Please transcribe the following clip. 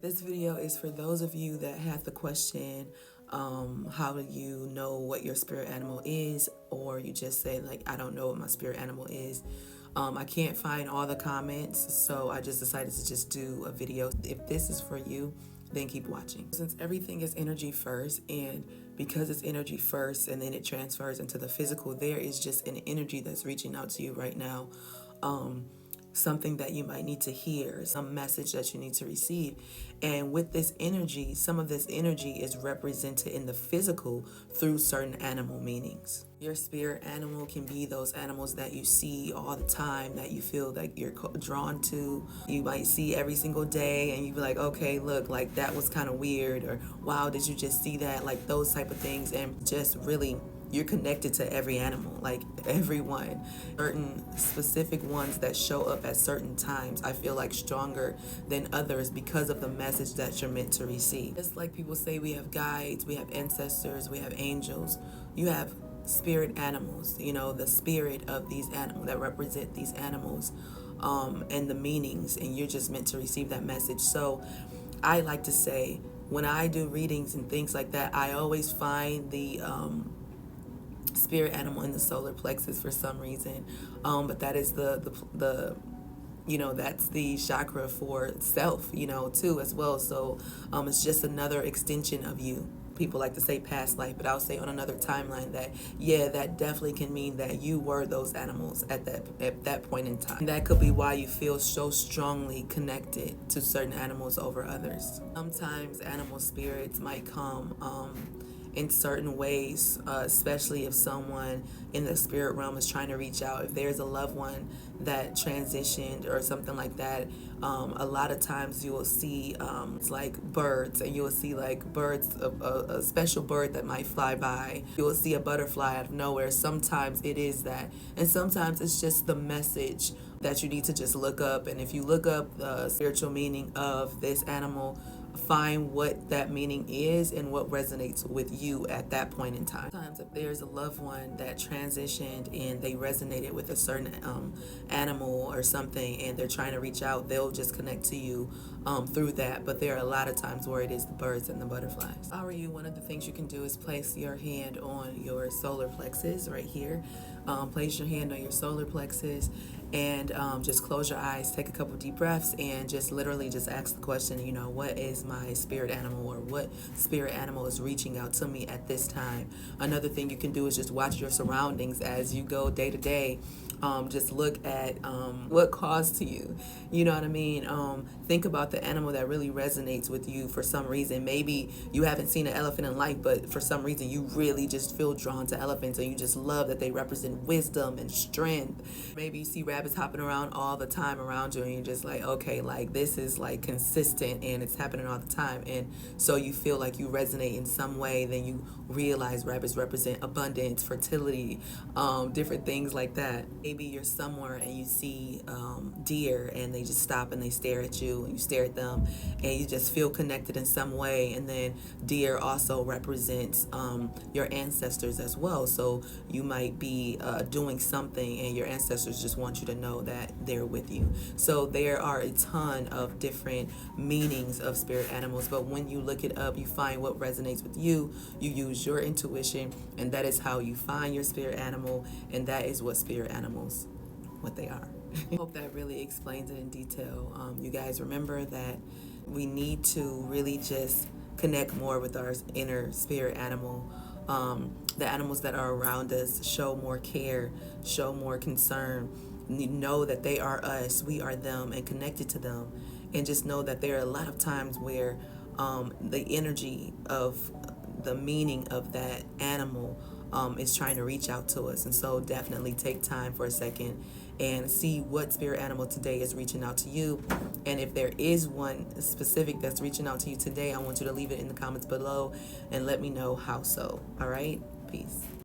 This video is for those of you that have the question, how do you know what your spirit animal is? Or you just say like, I don't know what my spirit animal is. I can't find all the comments, so I just decided to just do a video. If this is for you, then keep watching. Since everything is energy first, and because it's energy first and then it transfers into the physical, there is just an energy that's reaching out to you right now. Something that you might need to hear, some message that you need to receive. And with this energy, some of this energy is represented in the physical through certain animal meanings. Your spirit animal can be those animals that you see all the time, that you feel like you're drawn to. You might see every single day and you be like, okay, look, like that was kind of weird, or wow, did you just see that? Like those type of things. And just really, you're connected to every animal, like everyone. Certain specific ones that show up at certain times, I feel like stronger than others because of the message that you're meant to receive. Just like people say, we have guides, we have ancestors, we have angels. You have spirit animals, you know, the spirit of these animals that represent these animals, and the meanings, and you're just meant to receive that message. So I like to say, when I do readings and things like that, I always find the spirit animal in the solar plexus for some reason, but that is the you know, that's the chakra for self, you know, too, as well. So it's just another extension of you. People like to say past life, but I'll say on another timeline that, yeah, that definitely can mean that you were those animals at that point in time. And that could be why you feel so strongly connected to certain animals over others. Sometimes animal spirits might come in certain ways, especially if someone in the spirit realm is trying to reach out. If there's a loved one that transitioned or something like that, a lot of times you will see it's like birds, and you will see like birds, a special bird that might fly by. You will see a butterfly out of nowhere. Sometimes it is that, and sometimes it's just the message that you need to just look up. And if you look up the spiritual meaning of this animal, find what that meaning is and what resonates with you at that point in time. Sometimes if there's a loved one that transitioned and they resonated with a certain animal or something, and they're trying to reach out, they'll just connect to you through that. But there are a lot of times where it is the birds and the butterflies. If I were you, one of the things you can do is place your hand on your solar plexus right here. Place your hand on your solar plexus and just close your eyes, take a couple deep breaths, and just literally just ask the question, you know, what is my spirit animal, or what spirit animal is reaching out to me at this time? Another thing you can do is just watch your surroundings as you go day to day. Just look at what calls to you. You know what I mean? Think about the animal that really resonates with you for some reason. Maybe you haven't seen an elephant in life, but for some reason you really just feel drawn to elephants, and you just love that they represent wisdom and strength. Maybe you see rabbits hopping around all the time around you, and you're just like, okay, like this is like consistent and it's happening all the time. And so you feel like you resonate in some way. Then you realize rabbits represent abundance, fertility, different things like that. Maybe you're somewhere and you see deer, and they just stop and they stare at you, and you stare at them, and you just feel connected in some way. And then deer also represents your ancestors as well. So you might be doing something, and your ancestors just want you to know that they're with you. So there are a ton of different meanings of spirit animals, but when you look it up, you find what resonates with you. You use your intuition, and that is how you find your spirit animal, and that is what spirit animals, what they are. I hope that really explains it in detail. You guys remember that we need to really just connect more with our inner spirit animal. The animals that are around us, show more care, show more concern. Know that they are us, we are them, and connected to them. And just know that there are a lot of times where the energy of the meaning of that animal is trying to reach out to us. And so definitely take time for a second and see what spirit animal today is reaching out to you. And if there is one specific that's reaching out to you today, I want you to leave it in the comments below and let me know how so. All right? Peace.